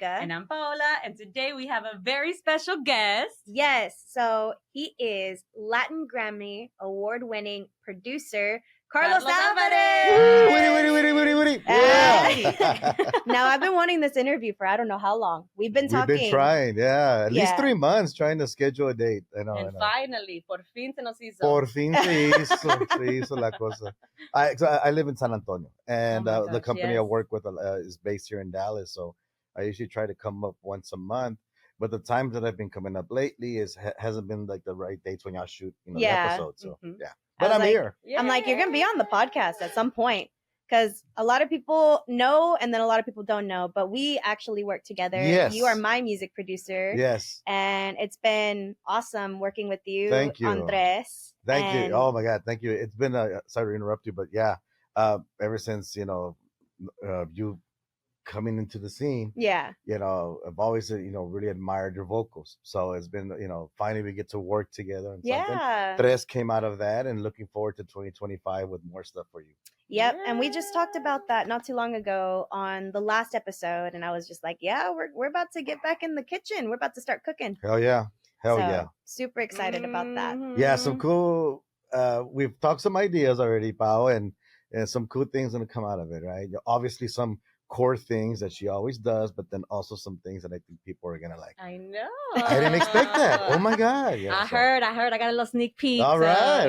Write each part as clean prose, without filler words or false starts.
Monica. And I'm Paola. And today we have a very special guest. Yes, so he is Latin Grammy award-winning producer, Carlos Alvarez. Woody. Yeah. Now, I've been wanting this interview for I don't know how long. We've been talking. We've been trying, yeah. At least 3 months trying to schedule a date. I know. Finally, por fin se nos hizo. Por fin se hizo la cosa. I live in San Antonio, and the company I work with is based here in Dallas. So I usually try to come up once a month. But the times that I've been coming up lately hasn't been like the right dates when y'all shoot the episode. So yeah. But I'm here. I'm like, you're going to be on the podcast at some point. Because a lot of people know, and then a lot of people don't know, but we actually work together. Yes. You are my music producer. Yes. And it's been awesome working with you. Thank you. Andres. Thank you. Oh my God. Thank you. It's been sorry to interrupt you, but yeah, ever since, you coming into the scene, I've always, really admired your vocals. So it's been, finally we get to work together and something. Tres came out of that, and looking forward to 2025 with more stuff for you. Yep. Yeah. And we just talked about that not too long ago on the last episode. And I was just like, yeah, we're about to get back in the kitchen. We're about to start cooking. Hell yeah. Yeah. Super excited about that. Yeah. Some cool, we've talked some ideas already, Pao, and some cool things going to come out of it, right? Obviously some core things that she always does, but then also some things that I think people are going to like. I know. I didn't expect that. Oh my God. Yeah, I heard. I got a little sneak peek. All right.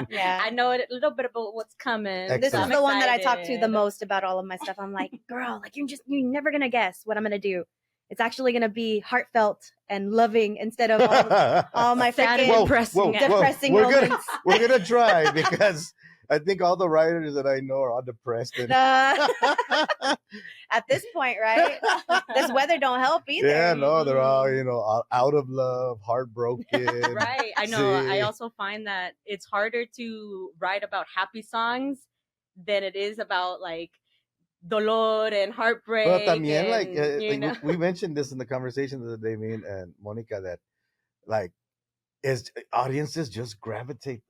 Yeah. I know a little bit about what's coming. Excellent. This is the one that I talk to the most about all of my stuff. I'm like, girl, like you're never going to guess what I'm going to do. It's actually going to be heartfelt and loving instead of all my freaking depressing moments. We're going to try, because I think all the writers that I know are all depressed. At this point, right? This weather don't help either. Yeah, no, they're all, out of love, heartbroken. Right. I know. I also find that it's harder to write about happy songs than it is about like dolor and heartbreak. Well, también, we mentioned this in the conversation the other day, me and Monica, that like audiences just gravitate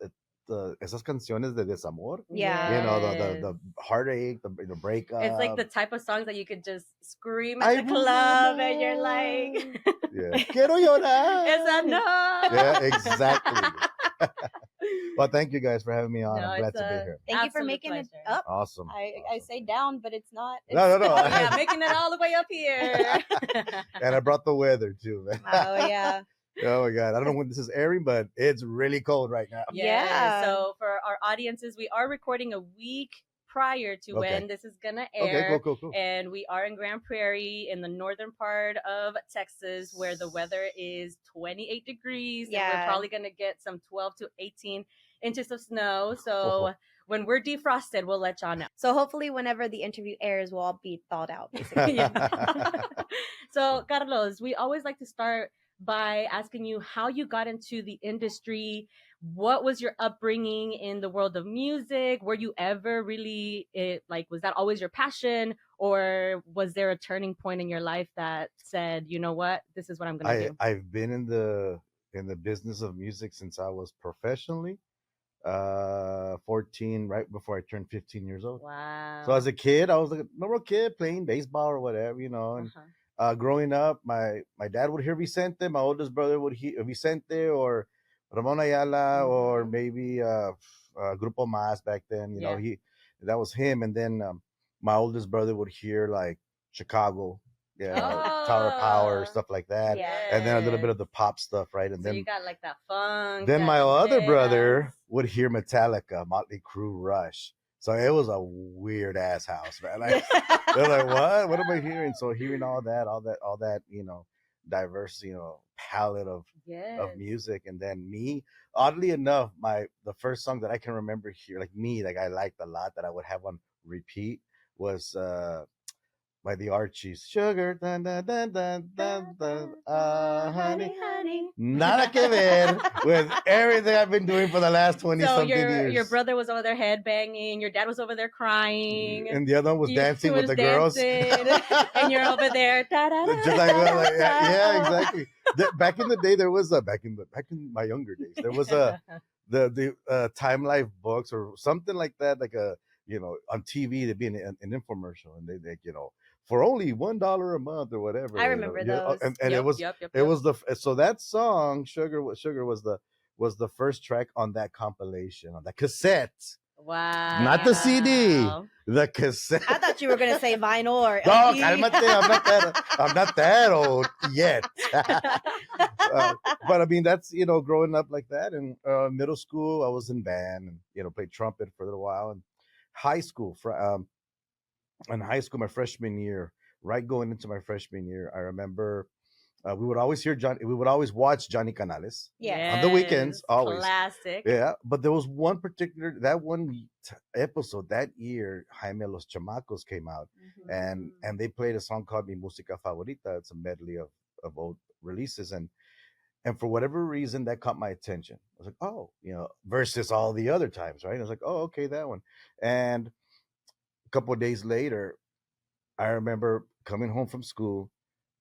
esas canciones de desamor. Yeah. The heartache, the breakup. It's like the type of songs that you could just scream at the club and you're like, quiero llorar. Esa no. Yeah, exactly. Well, thank you guys for having me on. I'm glad to be here. Thank you for making it up. Awesome. I say down, but it's not. No. Yeah, making it all the way up here. And I brought the weather too, man. Oh, yeah. Oh my God. I don't know when this is airing, but it's really cold right now. Yeah. So for our audiences, we are recording a week prior to when this is going to air. Okay, cool. And we are in Grand Prairie in the northern part of Texas, where the weather is 28 degrees. Yeah. And we're probably going to get some 12 to 18 inches of snow. So when we're defrosted, we'll let y'all know. So hopefully whenever the interview airs, we'll all be thawed out, basically. So Carlos, we always like to start by asking you how you got into the industry. What was your upbringing in the world of music? Were you ever really was that always your passion, or was there a turning point in your life that said, you know what, this is what I'm going to do? I've been in the business of music since I was professionally 14, right before I turned 15 years old. Wow. So as a kid, I was like a normal kid playing baseball or whatever, and growing up, my dad would hear Vicente, my oldest brother would hear Vicente or Ramon Ayala, or maybe Grupo Más back then. That was him. And then my oldest brother would hear like Chicago, Tower of Power, stuff like that. Yes. And then a little bit of the pop stuff, right? And so then you got like that funk. Then my other brother would hear Metallica, Motley Crue, Rush. So it was a weird ass house, man. They're like, what? What am I hearing? So hearing all that, diverse, palette of music. And then me, oddly enough, the first song that I can remember here, like I liked a lot, that I would have on repeat, was by the Archies. Sugar, dun, dun, dun, dun, dun, dun, honey. Nada que ver with everything I've been doing for the last 20-something years. Your brother was over there headbanging. Your dad was over there crying. And the other one was dancing with the girls. And you're over there. Just yeah, exactly. Back in the day, there was back in my younger days, there was the Time Life books or something like that, like a on TV there'd be an infomercial, and they for only $1 a month or whatever. I remember those. And Yep, it was yep, yep, it yep. was so that song Sugar was the first track on that compilation, on that cassette, not the CD, Wow. the cassette. I thought you were gonna say vinyl or No, LP. cálmate, I'm not that old yet. But I mean, that's, growing up like that. And middle school, I was in band and, played trumpet for a little while. And high school, in high school, my freshman year, right going into my freshman year, I remember we would always we would always watch Johnny Canales Yes. on the weekends, Yes, always. classic. Yeah, but there was one particular, that one episode that year, Jaime Los Chamacos came out, and they played a song called Mi Música Favorita. It's a medley of old releases, and for whatever reason that caught my attention. I was like, oh, versus all the other times, right? I was like, oh, okay, that one. And a couple of days later, I remember coming home from school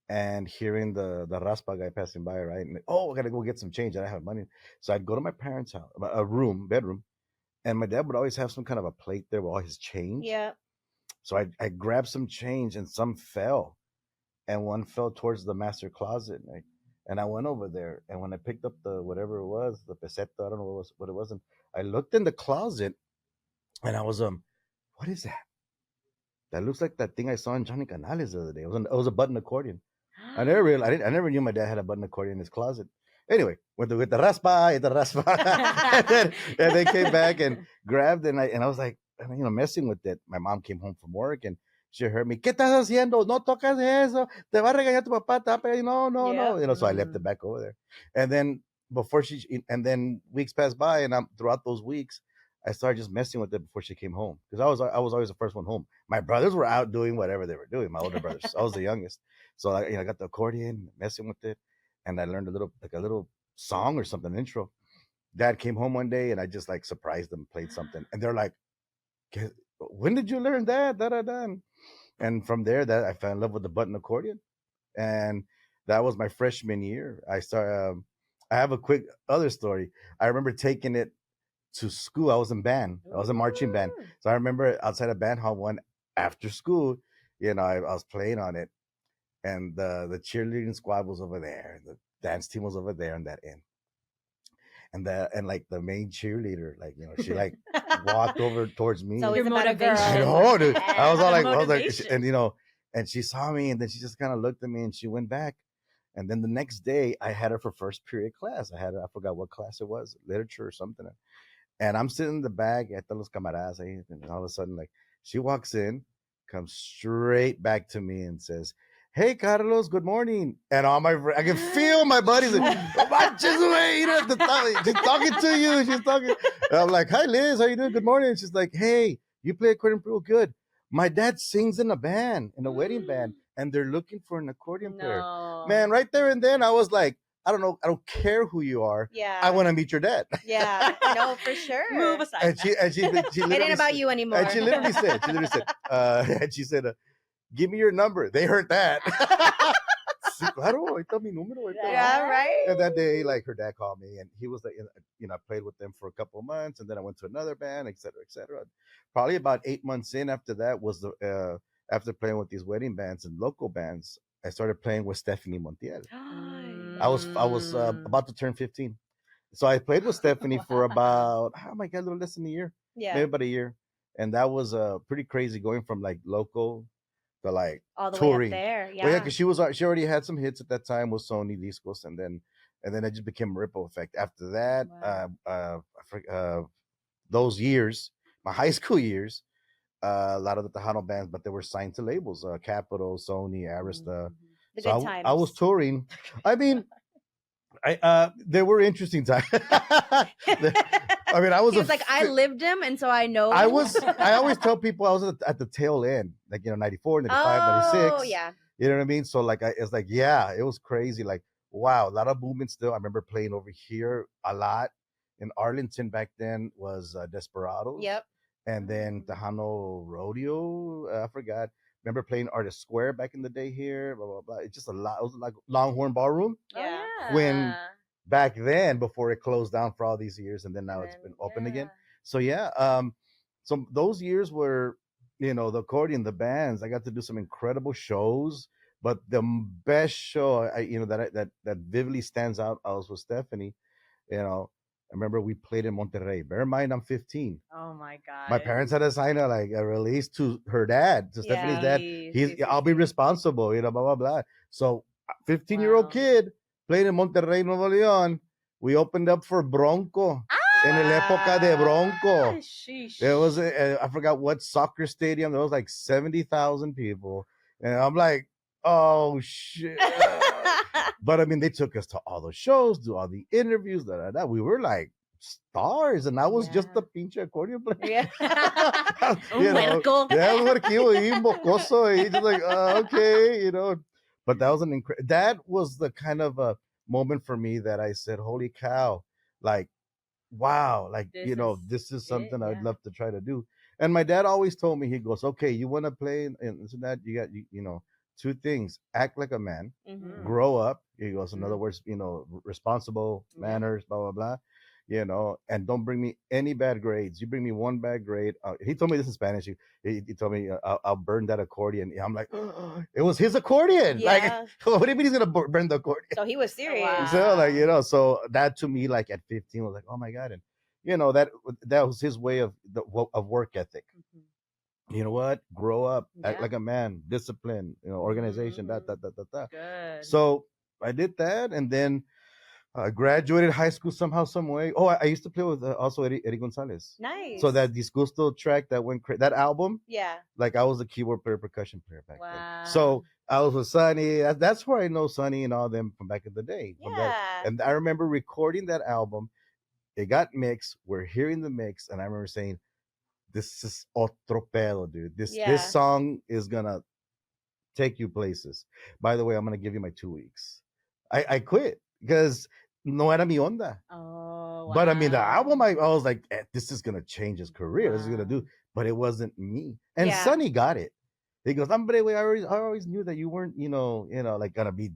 and hearing the raspa guy passing by, right? And I gotta go get some change. I don't have money, so I'd go to my parents' house, a bedroom, and my dad would always have some kind of a plate there with all his change. Yeah. So I grabbed some change, and some fell, and one fell towards the master closet, right? And I went over there, and when I picked up the whatever it was, the peseta, I don't know what it was, and I looked in the closet, and I was what is that? That looks like that thing I saw in Johnny Canales the other day. It was a button accordion. I never knew my dad had a button accordion in his closet. Anyway, went to get the raspa, and then came back and grabbed, and I was like, messing with it. My mom came home from work and she heard me, ¿Qué estás haciendo? No tocas eso. Te va a regañar tu papá. No, no, no. So I left it back over there. And then and then weeks passed by, and throughout those weeks, I started just messing with it before she came home, because I was always the first one home. My brothers were out doing whatever they were doing. My older brothers, I was the youngest, so I got the accordion, messing with it, and I learned a little song or something, intro. Dad came home one day, and I just like surprised them, played something, and they're like, "When did you learn that?" Da da da. And from there, that I fell in love with the button accordion, and that was my freshman year. I have a quick other story. I remember taking it to school. I was in band. I was in marching band. So I remember outside of band hall one after school, I was playing on it, and the cheerleading squad was over there, and the dance team was over there on that end. And like the main cheerleader, like, she like walked over towards me. So Your motivation. I know, dude. I was all like, Motivation. and she saw me, and then she just kind of looked at me, and she went back. And then the next day, I had her for first period class. I forgot what class it was, literature or something. And I'm sitting in the back at los camaradas, and all of a sudden, like, she walks in, comes straight back to me and says, "Hey, Carlos, good morning." And I can feel my buddies like, she's talking to you. She's talking. And I'm like, "Hi, Liz, how you doing? Good morning." And she's like, "Hey, you play accordion real good. My dad sings in a band, in a wedding band, and they're looking for an accordion player." Man, right there and then, I was like, I don't know. I don't care who you are. Yeah. I want to meet your dad. Yeah. No, for sure. Move aside. And she It ain't about you anymore. And she literally said, and she said, "Give me your number." They heard that. Sí, claro, ahorita mi número, ahorita. Yeah, right. And that day, like, her dad called me, and he was like, I played with them for a couple of months, and then I went to another band, et cetera, et cetera. Probably about 8 months in after that was after playing with these wedding bands and local bands, I started playing with Stephanie Montiel. I was about to turn 15. So I played with Stephanie for about, oh my God, a little less than a year. Yeah. Maybe about a year. And that was pretty crazy, going from like local to like all the touring. way up there. Yeah. Well, yeah, because she already had some hits at that time with Sony Discos, and then it just became a ripple effect. After that, those years, my high school years, a lot of the Tejano bands, but they were signed to labels, Capitol, Sony, Arista. The So good times. I was touring. I mean, there were interesting times. I mean, I was. He was like, I lived him, and so I know. I always tell people I was at the tail end, like 94, 95, 96. Oh yeah. You know what I mean? So like, it's like, yeah, it was crazy. Like, wow, a lot of movement still. I remember playing over here a lot in Arlington back then was Desperados. Yep. And then Tejano Rodeo. I forgot. Remember playing Artist Square back in the day here. Blah blah blah. It's just a lot. It was like Longhorn Ballroom. Yeah. When back then, before it closed down for all these years, and then now it's been open again. So yeah, so those years were, the accordion, the bands. I got to do some incredible shows, but the best show that vividly stands out, I was with Stephanie. You know, I remember we played in Monterrey. Bear in mind, I'm 15. Oh my My God. parents had to sign a release to her dad, to Stephanie's dad. I'll be responsible, blah blah blah. So, 15-year-old kid playing in Monterrey, Nuevo León. We opened up for Bronco. En la época de Bronco. There was I forgot what soccer stadium. There was like 70,000 people, and I'm like, oh shit. But I mean, they took us to all the shows, do all the interviews. We were like stars, and I was just the pinche accordion player. Un huerquillo y mocoso, y just like okay, But that was that was the kind of a moment for me that I said, holy cow, like, wow, like, this is something I'd love to try to do. And my dad always told me, he goes, okay, you want to play and this and that, you got, two things: act like a man, grow up. He goes, in other words, responsible, manners, blah blah blah, and don't bring me any bad grades. You bring me one bad grade. He told me this in Spanish. He told me, I'll burn that accordion. I'm like, it was his accordion. Like, what do you mean he's gonna burn the accordion? So he was serious. Wow. So like, so that to me, like at 15, was like, oh my God. And that was his way of work ethic. You know what? Grow up, act like a man, discipline, organization, that. Good. So I did that, and then I graduated high school somehow, some way. Oh, I used to play with also Eddie Gonzalez. Nice. So that Disgusto track that went that album. Yeah. Like I was a keyboard player, percussion player back then. So I was with Sonny. That's where I know Sonny and all them from back in the day. Yeah. And I remember recording that album. It got mixed. We're hearing the mix, and I remember saying, "This is otro pedo, dude. This song is gonna take you places." By the way, I'm gonna give you my 2 weeks. I quit because no era mi onda. Oh, wow. But I mean, the album, I was like, this is gonna change his career. Wow. This is gonna do. But it wasn't me. And Sonny got it. He goes, "Hombre, I always knew that you weren't, like gonna be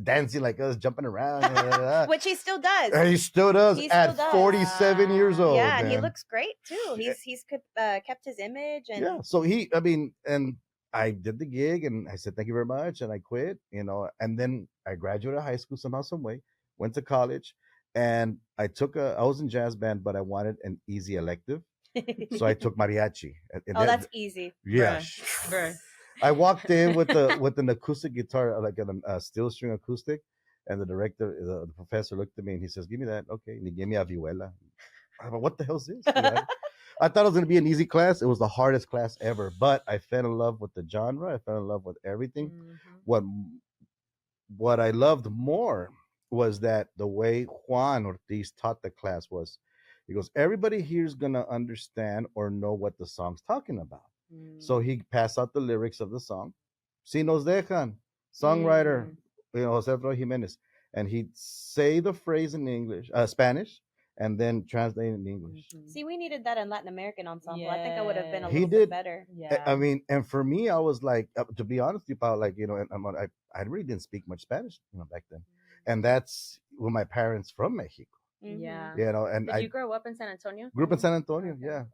dancing like us, jumping around." Which he still does. And he still does at 47 years old. Yeah, and he looks great too. He's kept his image. And so and I did the gig, and I said, thank you very much, and I quit, and then I graduated high school somehow, some way, went to college, and I was in jazz band, but I wanted an easy elective. So I took mariachi. That's easy. Yeah. Bruh. I walked in with an acoustic guitar, like a steel string acoustic, and the professor looked at me and he says, "Give me that." Okay, and he gave me a vihuela. I thought, what the hell is this? I thought it was going to be an easy class. It was the hardest class ever, but I fell in love with the genre. I fell in love with everything. What I loved more was that the way Juan Ortiz taught the class was, he goes, everybody here is going to understand or know what the song's talking about. So he passed out the lyrics of the song. Si nos dejan, songwriter, Jose Alfredo Jimenez, and he'd say the phrase in English, Spanish, and then translate it in English. See, we needed that in Latin American ensemble. I think I would have been a little bit better. Yeah. I mean, and for me, I was like, to be honest with you, like, I really didn't speak much Spanish, back then, and that's with my parents from Mexico. Yeah. And did you grow up in San Antonio? Grew up in San Antonio. Yeah.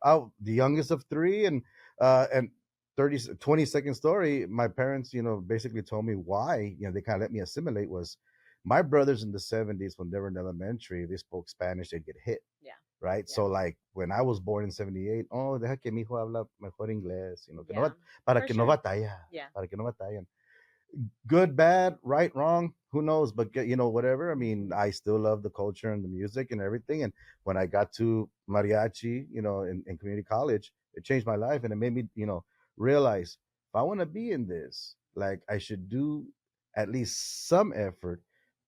The youngest of three, and 22nd story. My parents, basically told me why, they kind of let me assimilate. Was my brothers in the 70s, when they were in elementary, they spoke Spanish, they'd get hit. Yeah. Right. Yeah. So like when I was born in 78, deja que mi hijo habla mejor inglés, para que no batalla. Yeah. Para que no batallen. Good, bad, right, wrong, who knows? But whatever. I mean, I still love the culture and the music and everything. And when I got to mariachi, in community college, it changed my life, and it made me, realize if I want to be in this, like I should do at least some effort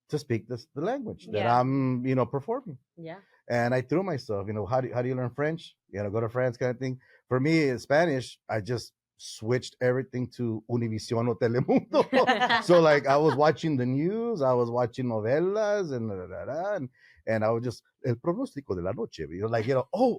to speak the language that I'm, performing. Yeah. And I threw myself, how do you learn French? Go to France kind of thing. For me, in Spanish, I just switched everything to Univision or Telemundo. So like I was watching the news, I was watching novelas and I was just el pronóstico de la noche,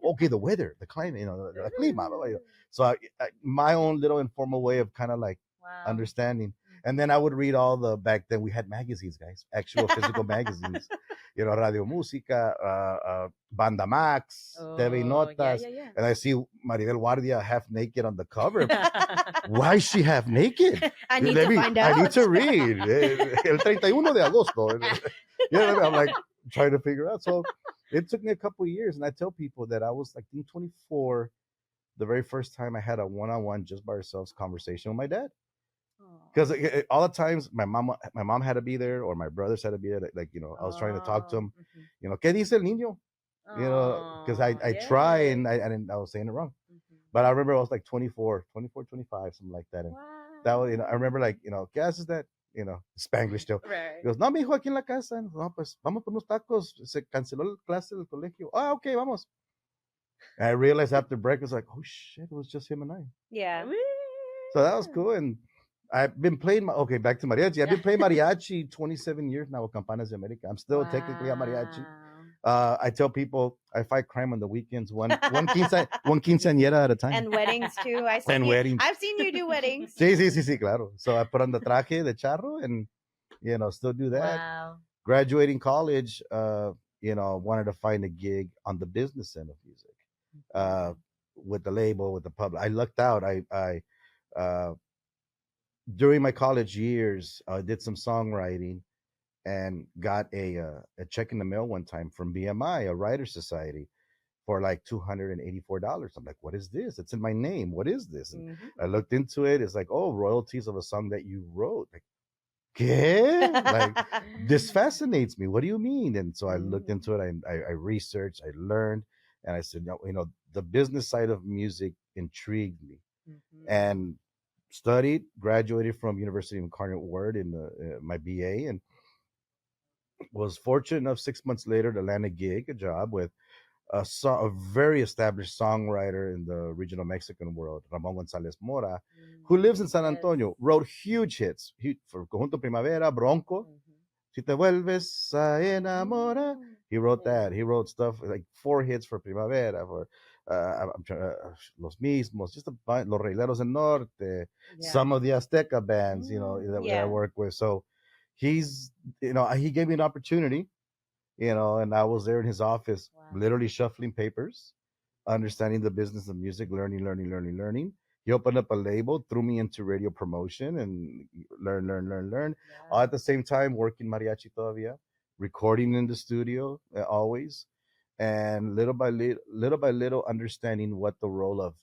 okay, the weather, the climate, the clima. So I, my own little informal way of kind of like understanding. And then I would read back then we had magazines, guys, actual physical magazines. Radio Música, Banda Max, TV Notas, and I see Maribel Guardia half naked on the cover. Why is she half naked? I need to find out. I need to read. El 31 de agosto. You know what I mean? I'm like trying to figure out. So it took me a couple of years, and I tell people that I was like 24 the very first time I had a one-on-one just by ourselves conversation with my dad. Because all the times my mom had to be there, or my brothers had to be there. Like I was trying to talk to him. ¿Qué dice el niño? Because I try and I was saying it wrong. But I remember I was like 24, 25, something like that. And that was, I remember like, ¿qué haces that? Spanglish still. Right. He goes, no, mi hijo, aquí en la casa. No, pues vamos por unos tacos. Se canceló la clase del colegio. Ah, okay, vamos. And I realized after breakfast, like, oh shit, it was just him and I. Yeah. So that was cool. And I've been playing, back to mariachi. I've been playing mariachi 27 years now with Campanas de America. I'm still technically a mariachi. I tell people I fight crime on the weekends, one quinceañera at a time. And weddings too. I've seen you do weddings. Sí, claro. So I put on the traje de charro and, still do that. Wow. Graduating college, wanted to find a gig on the business end of music, with the label, with the public. I lucked out. I during my college years, I did some songwriting and got a check in the mail one time from BMI, a writer's society, for like $284. I'm like, what is this? It's in my name. What is this? And I looked into it. It's like, oh, royalties of a song that you wrote. Like, ¿qué? Like, this fascinates me. What do you mean? And so I looked into it. I researched, I learned, and I said, the business side of music intrigued me. And studied, graduated from University of Incarnate Word in my BA, and was fortunate enough 6 months later to land a job with a very established songwriter in the regional Mexican world, Ramon González Mora, who lives in San Antonio, wrote huge hits for Conjunto Primavera, Bronco, Si te vuelves a enamorar. He wrote that. He wrote stuff like 4 hits for Primavera, for Los Mismos, just Los Reileros del Norte, some of the Azteca bands, that I work with. So he's, he gave me an opportunity, and I was there in his office, literally shuffling papers, understanding the business of music, learning. He opened up a label, threw me into radio promotion, and learn. All at the same time, working mariachi todavía, recording in the studio always, and little by little, understanding what the role of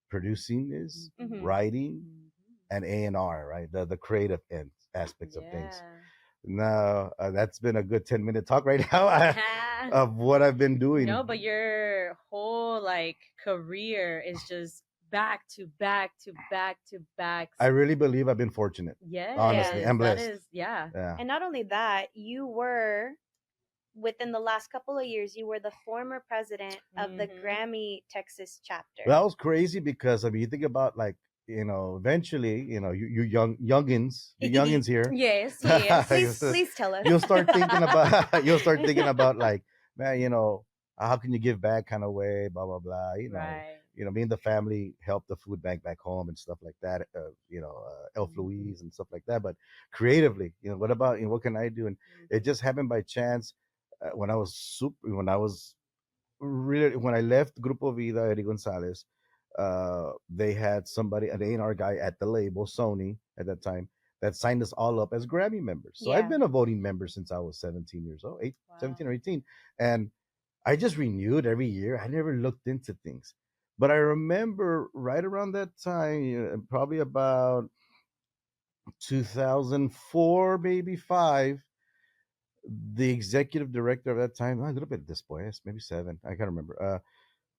producing is, writing, and A&R, right? The creative aspects of things. Now, that's been a good 10-minute talk right now of what I've been doing. No, but your whole career is just back to back to back to back. I really believe I've been fortunate. Yeah, honestly, I'm blessed. That is, yeah. And not only that, you were, within the last couple of years, you were the former president of the Grammy Texas chapter. That was crazy because you think about eventually, you youngins here. Yes. Please tell us. You'll start thinking about man, how can you give back kind of way, blah blah blah. Right. Me and the family help the food bank back home and stuff like that. Elf Louise and stuff like that. But creatively, what about what can I do? And it just happened by chance. When I left Grupo Vida, Eddie Gonzalez, they had an A&R guy at the label, Sony at that time, that signed us all up as Grammy members. So I've been a voting member since I was 17 years old, 17 or 18. And I just renewed every year. I never looked into things. But I remember right around that time, probably about 2004, maybe 5, the executive director of that time, a little bit después, maybe 7, I can't remember,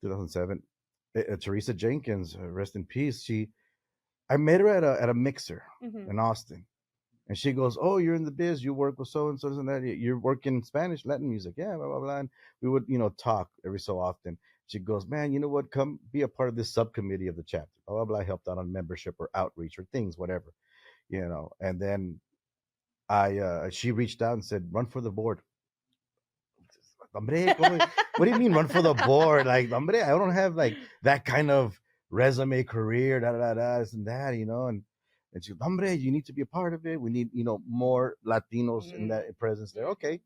2007, Teresa Jenkins, rest in peace. I met her at a mixer in Austin, and she goes, "Oh, you're in the biz. You work with so and so and that. You're working in Spanish, Latin music, yeah, blah blah blah." And we would, talk every so often. She goes, "Man, you know what? Come be a part of this subcommittee of the chapter. Blah blah blah." I helped out on membership or outreach or things, whatever, And then she reached out and said, "Run for the board." Hombre, what do you mean run for the board? Hombre, I don't have that kind of resume career, this and that, And she goes, "Hombre, you need to be a part of it. We need, more Latinos in that presence there." Okay.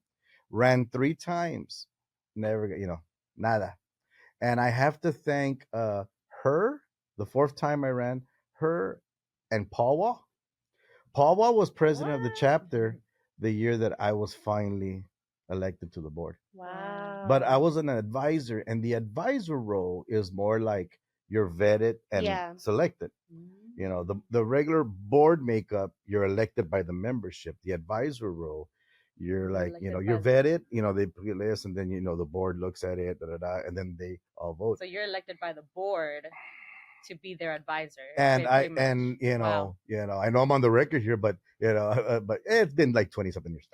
ran 3 times, never, nada. And I have to thank her, the fourth time I ran, her and Paula. Paula was president of the chapter the year that I was finally elected to the board. Wow. But I was an advisor, and the advisor role is more like you're vetted and selected. The regular board makeup, you're elected by the membership. The advisor role, you're like, you're vetted, they put your list, and then, the board looks at it, and then they all vote. So you're elected by the board to be their advisor. And I know I'm on the record here, but but it's been like 20 something years.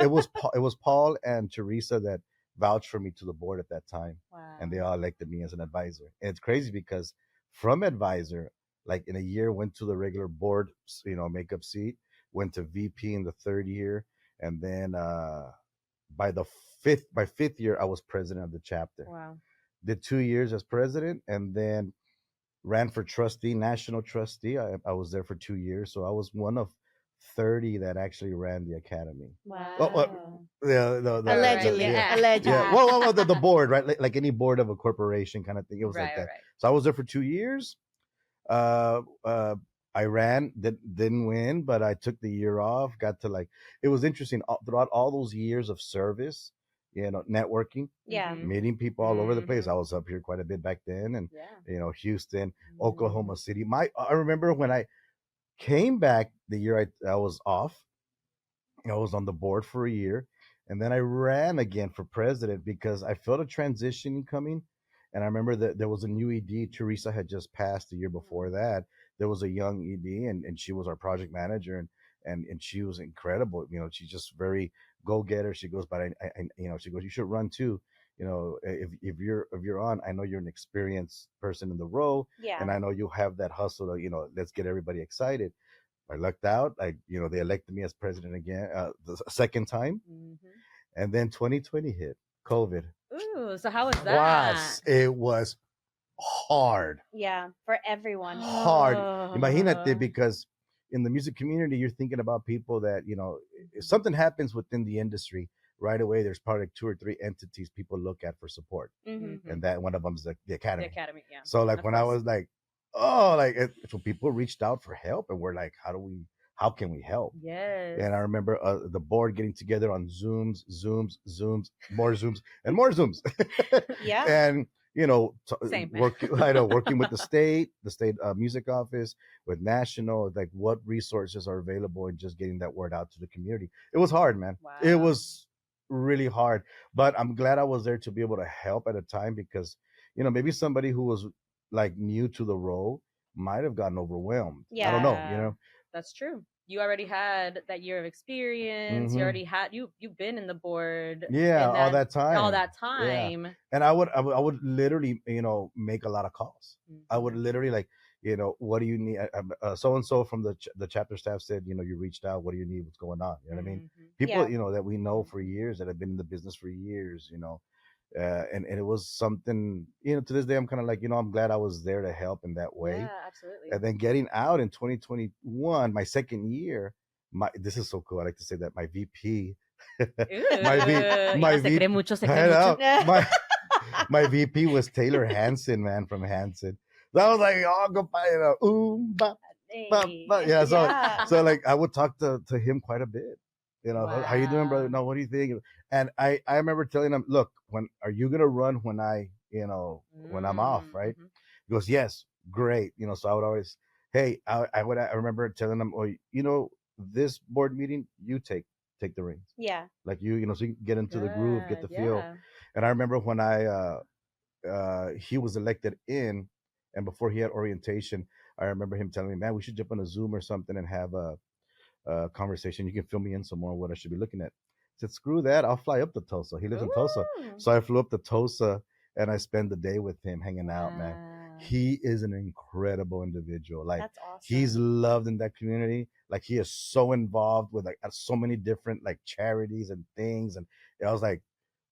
It was Paul and Teresa that vouched for me to the board at that time. And they all elected me as an advisor. And it's crazy because from advisor, like in a year, went to the regular board, makeup seat, went to VP in the third year, and then by fifth year, I was president of the chapter. Did 2 years as president, and then ran for trustee, national trustee. I was there for 2 years, so I was one of 30 that actually ran the academy. Allegedly. Yeah. Well, the board, right? Like any board of a corporation kind of thing. It was like that. Right. So I was there for 2 years. I ran, didn't win, but I took the year off. Got to it was interesting throughout all those years of service. Networking, meeting people all over the place. I was up here quite a bit back then, and Houston, Oklahoma City. I remember when I came back the year I was off. I was on the board for a year, and then I ran again for president because I felt a transition coming. And I remember that there was a new ED. Teresa had just passed the year before that. There was a young ED, and she was our project manager, and she was incredible. She's just very go-getter. She goes, but she goes, you should run too. If you're on, I know you're an experienced person in the role, and I know you have that hustle to, let's get everybody excited. I lucked out. They elected me as president again, the second time, and then 2020 hit, COVID. Ooh, so how was that? It was hard. Yeah, for everyone. Hard. Imagínate, because in the music community, you're thinking about people that, if something happens within the industry, right away, there's probably 2 or 3 entities people look at for support. And that one of them is the academy. The academy, yeah. So when I was so people reached out for help, and we're like, how can we help? Yes. And I remember the board getting together on Zooms, more Zooms, and more Zooms. Yeah. And Same. working with the state music office, with national, like what resources are available, and just getting that word out to the community. It was hard, man. Wow. It was really hard, but I'm glad I was there to be able to help at a time, because maybe somebody who was new to the role might have gotten overwhelmed. I don't know. That's true. You already had that year of experience. You already had you've been in the board. Yeah, all that time. Yeah. And I would literally, make a lot of calls. I would literally what do you need? So and so from the chapter staff said, you reached out. What do you need? What's going on? You know what I mean? People, that we know for years, that have been in the business for years. And it was something, to this day, I'm kind of like, I'm glad I was there to help in that way. Yeah, absolutely. And then getting out in 2021, my second year, this is so cool. I like to say that my VP, my VP was Taylor Hansen, man, from Hansen. So I was like, yeah. So I would talk to him quite a bit. Wow. How you doing, brother? No, what do you think? And I remember telling him, look, are you gonna run when when I'm off, right? He goes, yes, great. So I would always, hey, I remember telling him, this board meeting, you take the reins. Yeah. So you can get into the groove, get the feel. And I remember when he was elected in, and before he had orientation, I remember him telling me, man, we should jump on a Zoom or something and have a conversation. You can fill me in some more on what I should be looking at. I said, screw that. I'll fly up to Tulsa. He lives in Tulsa. So I flew up to Tulsa, and I spent the day with him hanging out, man. He is an incredible individual. That's awesome. He's loved in that community. He is so involved with so many different charities and things. And I was like,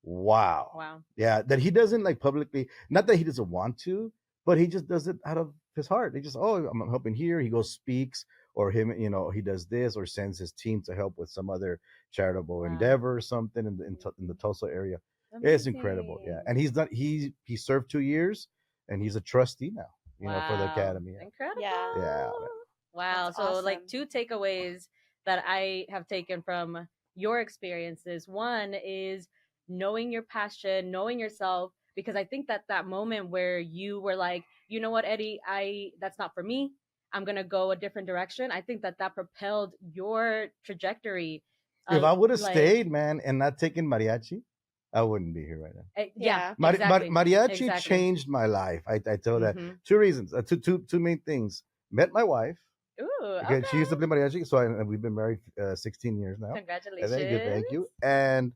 wow. Yeah. That he doesn't publicly, not that he doesn't want to, but he just does it out of his heart. He just, I'm helping here. He goes, speaks, or him, he does this or sends his team to help with some other charitable Wow. endeavor or something in the Tulsa area. It's incredible. Yeah. And he served 2 years and he's a trustee now, for the academy. Yeah. Incredible. Yeah. Wow. That's So awesome. like 2 takeaways that I have taken from your experiences. One is knowing your passion, knowing yourself, because I think that moment where you were like, you know what, Eddie, that's not for me. I'm going to go a different direction. I think that propelled your trajectory. If I would have like, stayed, man, and not taken mariachi, I wouldn't be here right now. Yeah, Yeah. exactly. Mariachi Exactly. changed my life. I tell that Mhm. 2 reasons, two main things. Met my wife. Ooh, Okay, okay. she used to play mariachi, so we've been married 16 years now. Congratulations. Thank you. And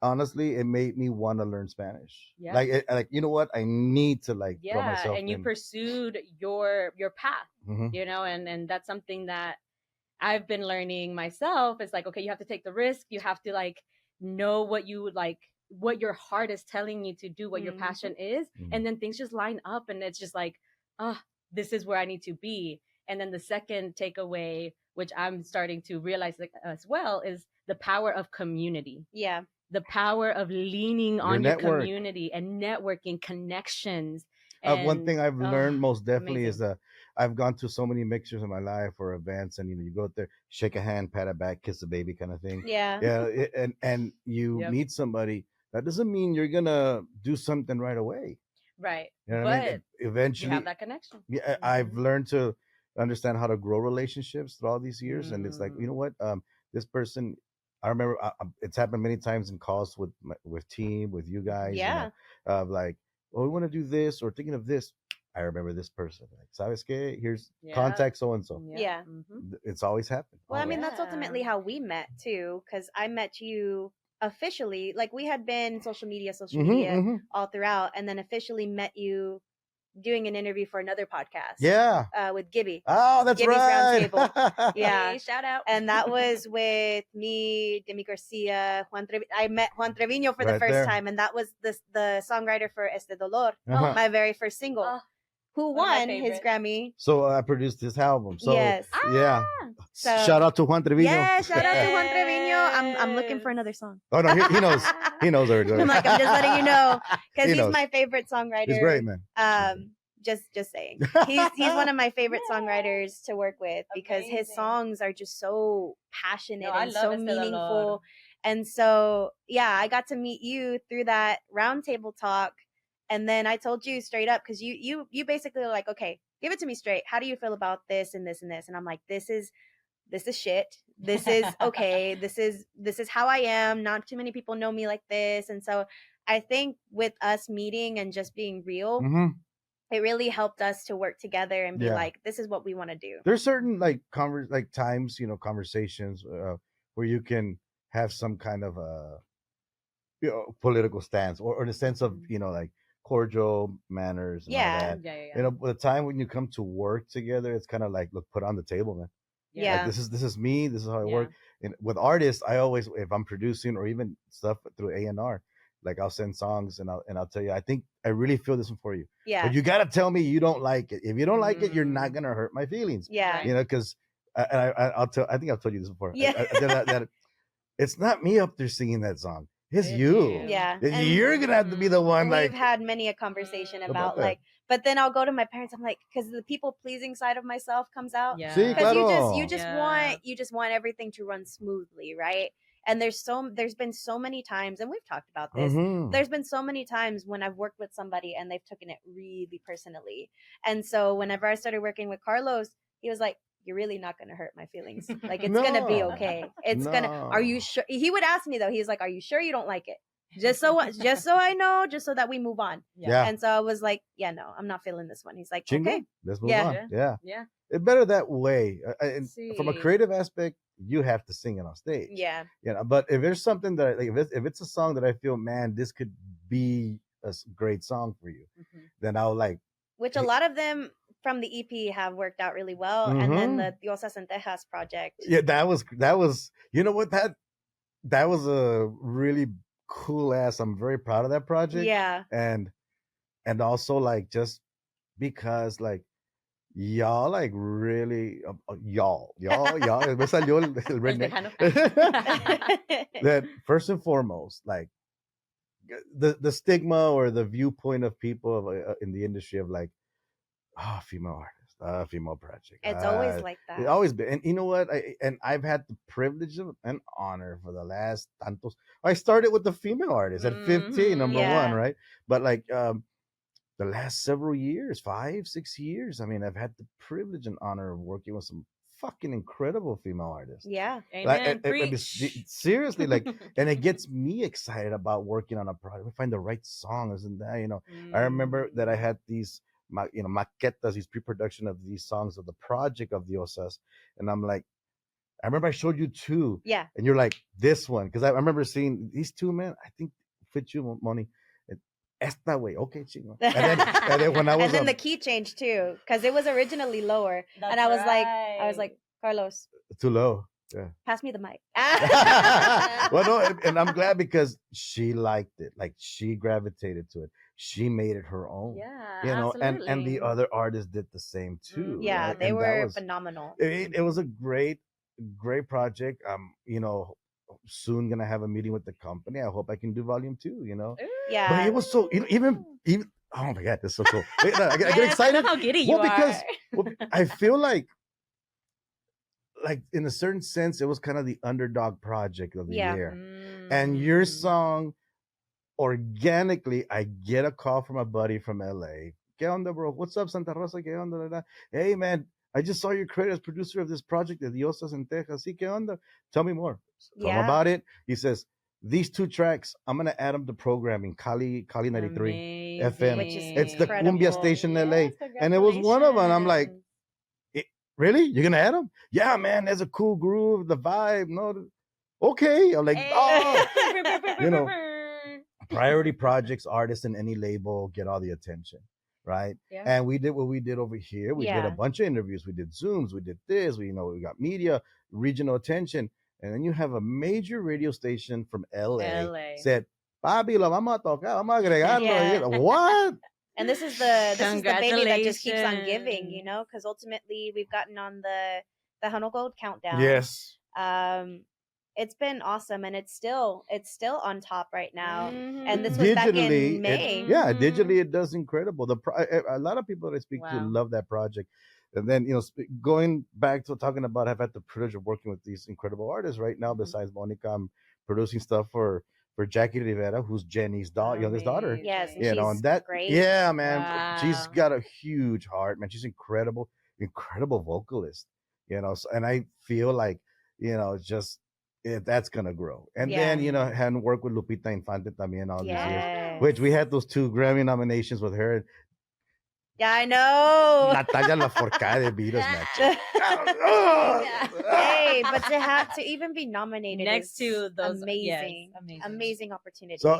honestly, it made me want to learn Spanish. Yeah. Like you know what? I need to throw Yeah, myself and you in. pursued your path, Mhm. and that's something that I've been learning myself. It's like, okay, you have to take the risk. You have to like know what you would like, what your heart is telling you to do, what your passion is, and then things just line up, and it's just like, this is where I need to be. And then the second takeaway, which I'm starting to realize as well, is the power of community. Yeah. The power of leaning on your community and networking connections. One thing I've learned most definitely amazing. is that I've gone to so many mixers in my life or events, and you go out there, shake a hand, pat a back, kiss a baby, kind of thing. Yeah. Yeah, and you Yep. meet somebody. That doesn't mean you're gonna do something right away. Right. You know what I mean? But Eventually, you have that connection. Yeah, I've learned to understand how to grow relationships through all these years, and it's like, you know what, this person. I remember it's happened many times in calls with team, with you guys. Yeah. Like, oh, we want to do this or thinking of this. I remember this person. Like, ¿sabes qué? Here's contact so and so. Yeah. It's always happened. Well, I always. mean, that's ultimately how we met too, because I met you officially. Like, we had been social media all throughout, and then officially met you doing an interview for another podcast. Yeah. With Gibby. Oh, that's Gibby's right. Roundtable. Yeah. Hey, shout out. And that was with me, Demi Garcia, I met Juan Trevino for the Right first there. time, and that was the songwriter for Este Dolor, Uh-huh. my very first single, who one of my won his favorites. Grammy. So I produced this album. So Yes. yeah. So Shout out to Juan Trevino. yeah, shout out to Juan Trevino. I'm looking for another song. Oh no, he knows. He knows already. I'm like, I'm just letting you know, because He he's knows. my favorite songwriter. He's great, man. Just saying, he's one of my favorite songwriters to work with, because his Amazing. songs are just so passionate No, I and love so Este Dolor. meaningful. And so yeah, I got to meet you through that roundtable talk, and then I told you straight up, because you basically were like, okay, give it to me straight. How do you feel about this and this and this? And I'm like, this is shit. This is okay. This is how I am. Not too many people know me like this. And so I think with us meeting and just being real, it really helped us to work together and be like, this is what we want to do. There's certain times, conversations where you can have some kind of political stance or in the sense of, like cordial manners and all that. Yeah. The time when you come to work together, it's kind of like, look, put on the table, man. Yeah. Like, this is me. This is how I work. And with artists, I always, if I'm producing or even stuff through A&R, like I'll send songs and I'll tell you, I think I really feel this one for you. Yeah. But you gotta tell me you don't like it. If you don't like it, you're not gonna hurt my feelings. Yeah. Because I think I've told you this before. Yeah. that it's not me up there singing that song. It's you. Yeah. You're gonna have to be the one. We've had many a conversation about like, but then I'll go to my parents. I'm like, because the people pleasing side of myself comes out. Yeah. Sí, Because claro. you just want everything to run smoothly, right? And there's been so many times, and we've talked about this. There's been so many times when I've worked with somebody and they've taken it really personally. And so whenever I started working with Carlos, he was like, you're really not going to hurt my feelings. Like, it's going to be okay. Are you sure? He would ask me though. He's like, are you sure you don't like it? Just so I know, just so that we move on. Yeah. And so I was like, yeah, no, I'm not feeling this one. He's like, Chingo, okay, let's move on. Yeah. It's better that way. And from a See. creative aspect, you have to sing it on stage. yeah, But if there's something that if it's a song that I feel, man, this could be a great song for you, then I'll like. which a lot of them from the EP have worked out really well. And then the Diosas and Tejas project. Yeah, that was. You know what, that was a really cool ass. I'm very proud of that project. Yeah. And also like just because like y'all like really y'all me salió el redneck. That first and foremost, like the stigma or the viewpoint of people in the industry of like, female artist, female project. It's always like It's that. always been. And you know what? I've had the privilege and honor for the last tantos. I started with the female artist at 15, number one, right? But like the last several years, 5, 6 years, I mean, I've had the privilege and honor of working with some fucking incredible female artists. Yeah. Amen. Like, seriously, like, and it gets me excited about working on a project. We find the right songs and that, I remember that I had these, maquetas, these pre-production of these songs of the project of the Osas, and I'm like, I remember I showed you two, Yeah, and you're like, this one, because I remember seeing these two, man. I think fit you, Moni. Esta way, okay, chingo. And then when I was, and then the key changed too, because it was originally lower, and I was like, Carlos, too low. Yeah. Pass me the mic. Well, no, and I'm glad because she liked it. Like she gravitated to it. She made it her own. Yeah, and the other artists did the same too. Yeah, right? they were phenomenal. It was a great project. Soon gonna have a meeting with the company. I hope I can do volume 2. Yeah, but it was so even oh my god, this is so cool. I get excited. How giddy you because are. I feel like in a certain sense, it was kind of the underdog project of the year. And your song, organically, I get a call from a buddy from LA. ¿Qué onda, bro? What's up, Santa Rosa? ¿Qué onda? Hey, man, I just saw your credit as producer of this project at Diosas in Texas. ¿Sí, qué onda? Tell me more. Tell him about it. He says, these 2 tracks, I'm going to add them to programming. Cali 93 FM. Which is it's the incredible. Cumbia station in LA. And it was one of them. I'm like, really? You're going to add them? Yeah, man, there's a cool groove, the vibe. No, okay. I'm like, priority projects, artists in any label get all the attention, right? Yeah. And we did what we did over here. We did a bunch of interviews. We did Zooms. We did this. We got media, regional attention. And then you have a major radio station from LA. Said, Papi, lo vamos a tocar, vamos a agregarlo. Yeah. What? And this is the baby that just keeps on giving, because ultimately we've gotten on the Hunnell Gold countdown. Yes. It's been awesome, and it's still on top right now. And this was digitally, back in May. Digitally it does incredible. A lot of people that I speak to love that project. And then going back to talking about, I've had the privilege of working with these incredible artists right now. Besides Monica, I'm producing stuff for Jackie Rivera, who's Jenny's youngest daughter. Yes, and that great. Yeah, man, she's got a huge heart, man. She's incredible vocalist. And I feel like just. That's gonna grow, and then hadn't worked with Lupita Infante también all these years, which we had those 2 Grammy nominations with her. Yeah, I know. Natalia Lafourcade beat us, man. Hey, but to even be nominated next to those amazing opportunity. So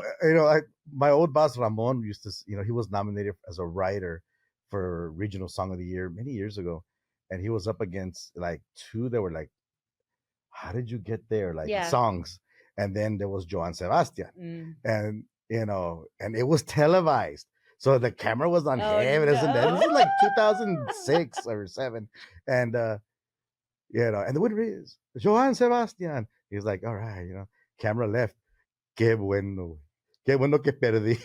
my old boss Ramon used to, he was nominated as a writer for Regional Song of the Year many years ago, and he was up against like 2 that were like, how did you get there? Like songs. And then there was Joan Sebastian. And, and it was televised. So the camera was on him. This is like 2006 or 7. And, and the winner is Joan Sebastian. He was like, all right, camera left. Qué bueno que perdí.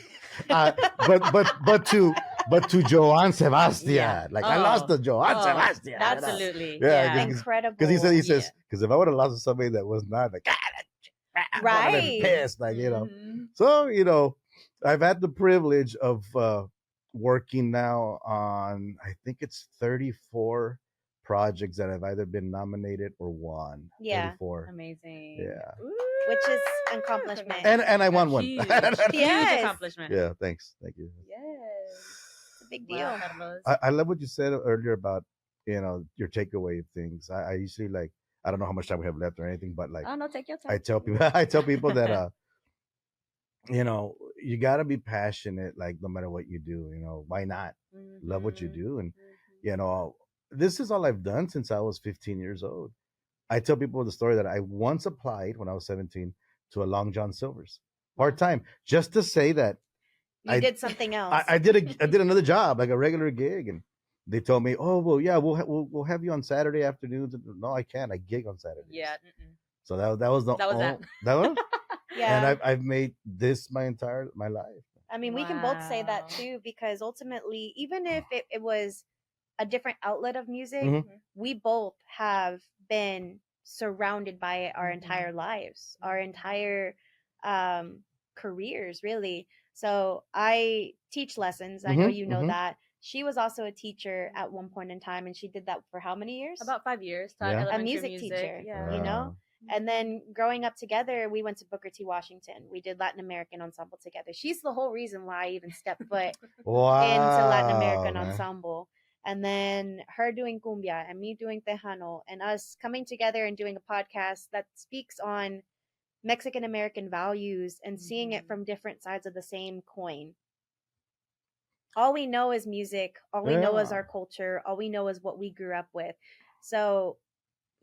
But to Joan Sebastian, I lost to Joan Sebastian. Absolutely, incredible. Because he says, because if I would have lost to somebody that was not like, I would have been pissed, So I've had the privilege of working now on, I think it's 34 projects that have either been nominated or won. Yeah, 34. Amazing. Yeah. Which is an accomplishment. And I won one. Huge accomplishment. Yeah, thanks. Thank you. Yes. It's a big deal. Carlos. I love what you said earlier about, your takeaway things. I usually I don't know how much time we have left or anything, but no, take your time. I tell people that, you got to be passionate, no matter what you do, why not? Love what you do. And, this is all I've done since I was 15 years old. I tell people the story that I once applied when I was 17 to a Long John Silver's part-time, just to say that you did something else. I did another job, like a regular gig. And they told me, oh well, yeah, we'll have you on Saturday afternoons. No, I can't. I gig on Saturdays. Yeah. So that was the That was that. that was. Yeah. And I've made this my life. I mean, we can both say that too, because ultimately, even if it was a different outlet of music, we both have been surrounded by it our entire lives, our entire careers, really. So I teach lessons. I know you know that. She was also a teacher at one point in time, and she did that for how many years? About 5 years. Yeah. A music teacher, you know? And then growing up together, we went to Booker T. Washington. We did Latin American Ensemble together. She's the whole reason why I even stepped foot into Latin American Ensemble. And then her doing cumbia and me doing tejano, and us coming together and doing a podcast that speaks on Mexican American values and seeing it from different sides of the same coin. All we know is music. All we know is our culture. All we know is what we grew up with. So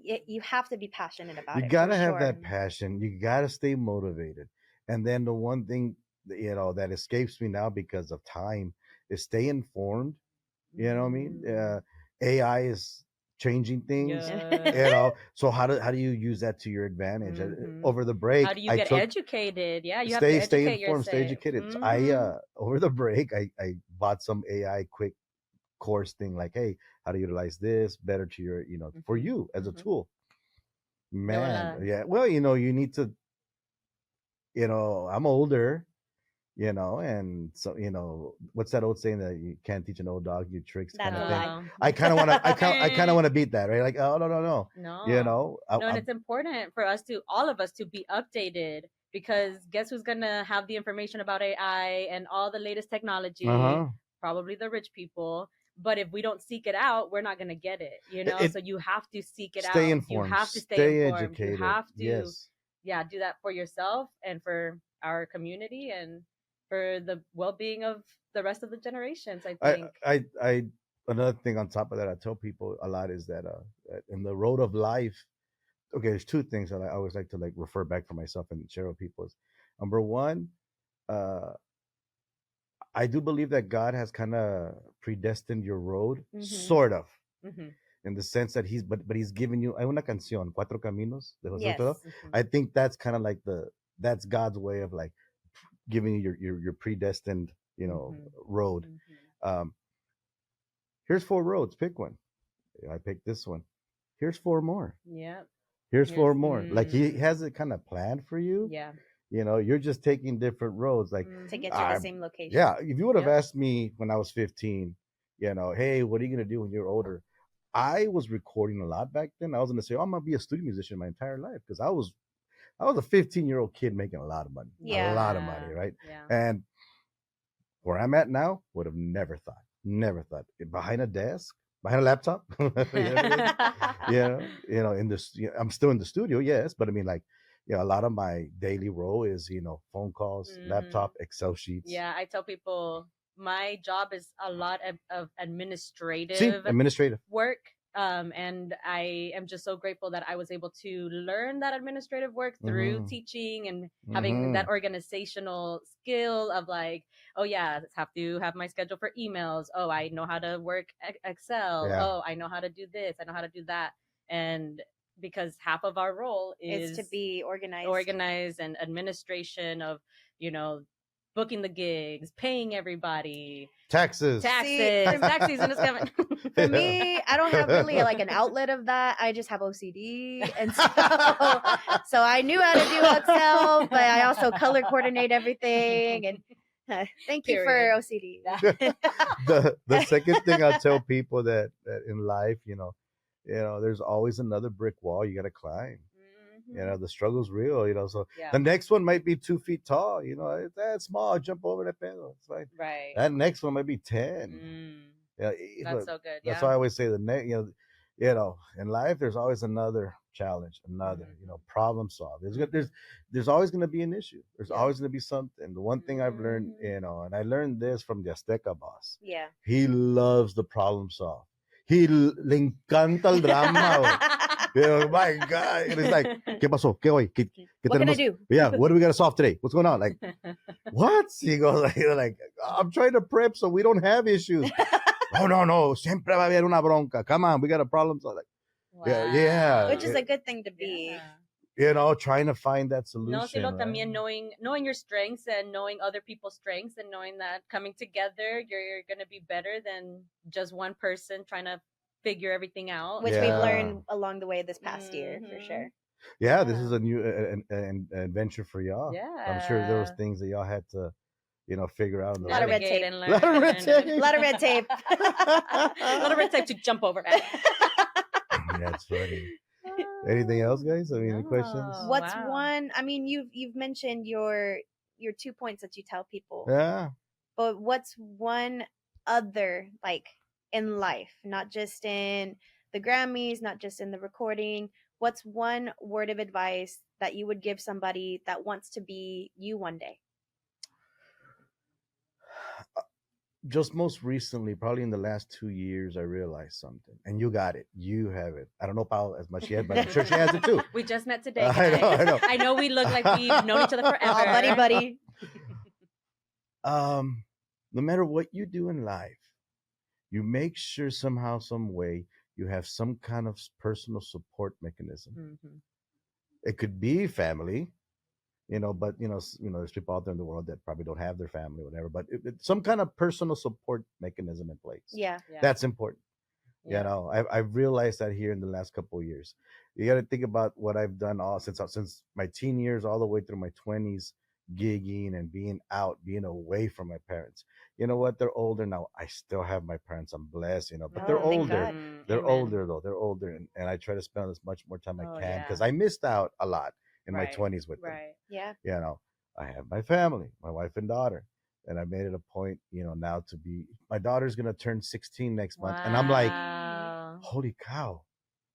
you have to be passionate about it. You gotta have that passion. You gotta stay motivated. And then the one thing that escapes me now because of time is stay informed. You know what I mean? AI is changing things. So how do you use that to your advantage? Over the break, how do you get educated? Yeah, you have to educate stay informed, yourself. stay educated. So I over the break, I bought some AI quick course thing, like, hey, how to utilize this better to your, for you as a tool. Man, yeah. Well, you need to, I'm older, and so, what's that old saying that you can't teach an old dog new tricks kind of thing? I kind of want to beat that, right? Like, oh, no. No, and it's important for all of us to be updated, because guess who's going to have the information about AI and all the latest technology? Probably the rich people. But if we don't seek it out, we're not going to get it, so you have to seek it out. Stay informed. You have to stay informed. Educated. You have to, do that for yourself and for our community and for the well-being of the rest of the generations, I think. I another thing on top of that, I tell people a lot is that in the road of life, okay, there's two things that I always like to refer back for myself and share with people. Number one, I do believe that God has kind of predestined your road, sort of, in the sense that he's given you. Hay una canción, Cuatro Caminos, de José Alfredo. I think that's kind of like that's God's way of giving you your predestined, road. Here's 4 roads. Pick one. I picked this one. Here's 4 more. Yeah. Here's 4 more. Like he has it kind of planned for you. Yeah. You're just taking different roads, to get to the same location. Yeah, if you would have asked me when I was 15, hey, what are you gonna do when you're older? I was recording a lot back then. I was gonna say, I'm gonna be a studio musician my entire life, because I was a 15-year-old kid making a lot of money, a lot of money, right? Yeah. And where I'm at now, would have never thought behind a desk, behind a laptop. In this, I'm still in the studio, yes, but I mean, a lot of my daily role is, phone calls, laptop, Excel sheets. Yeah, I tell people my job is a lot of administrative work. And I am just so grateful that I was able to learn that administrative work through teaching and having that organizational skill of have to have my schedule for emails. Oh, I know how to work Excel. Yeah. Oh, I know how to do this. I know how to do that. And because half of our role is to be organized and administration of, booking the gigs, paying everybody, taxes. Tax season is coming. For me, I don't have really an outlet of that. I just have OCD, and so I knew how to do Excel, but I also color coordinate everything. And thank you for OCD. the second thing I'll tell people that in life, there's always another brick wall you got to climb. The struggle's real, so the next one might be 2 feet tall, that's small, jump over that pedal. It's fine. Right. That next one might be 10. That's so good. That's why I always say in life, there's always another challenge, another, problem solve. There's always going to be an issue. There's always going to be something. The one thing I've learned, and I learned this from the Azteca boss. Yeah. He loves the problem solve. Le encanta el drama. My God. And it's like, ¿qué pasó? ¿Qué hoy? What can I do? Yeah, what do we got to solve today? What's going on? Like, what? He goes, I'm trying to prep so we don't have issues. Oh, no, siempre va a haber una bronca. Come on, we got a problem. So like, yeah. Which is a good thing to be. Trying to find that solution. No, sino right? también knowing your strengths and knowing other people's strengths and knowing that coming together, you're going to be better than just one person trying to figure everything out. Which we've learned along the way this past year, for sure. Yeah, this is a new an adventure for y'all. Yeah. I'm sure there was things that y'all had to, figure out. A lot of red tape. And learn. A lot of red tape. A lot of red tape. A lot of red tape to jump over. That's funny. Anything else, guys? I mean, any questions? What's one? I mean, you've mentioned your 2 points that you tell people. Yeah. But what's one other, like, in life, not just in the Grammys, not just in the recording? What's one word of advice that you would give somebody that wants to be you one day? Just most recently, probably in the last 2 years, I realized something. And you got it. You have it. I don't know Paola as much yet, but I'm sure she has it too. We just met today. I know. I know we look like we've known each other forever. Oh, buddy. No matter what you do in life, you make sure somehow, some way, you have some kind of personal support mechanism. Mm-hmm. It could be family, but there's people out there in the world that probably don't have their family, or whatever. But some kind of personal support mechanism in place. Yeah. That's important. Yeah. I've realized that here in the last couple of years. You got to think about what I've done since my teen years all the way through my 20s, gigging and being away from my parents. You know what? They're older now. I still have my parents. I'm blessed, but they're older. They're Amen. older though. They're older, and I try to spend as much more time I can because I missed out a lot in my 20s with them. Right. Yeah. I have my family, my wife and daughter, and I made it a point, now to be. My daughter's gonna turn 16 next month, and I'm like, holy cow,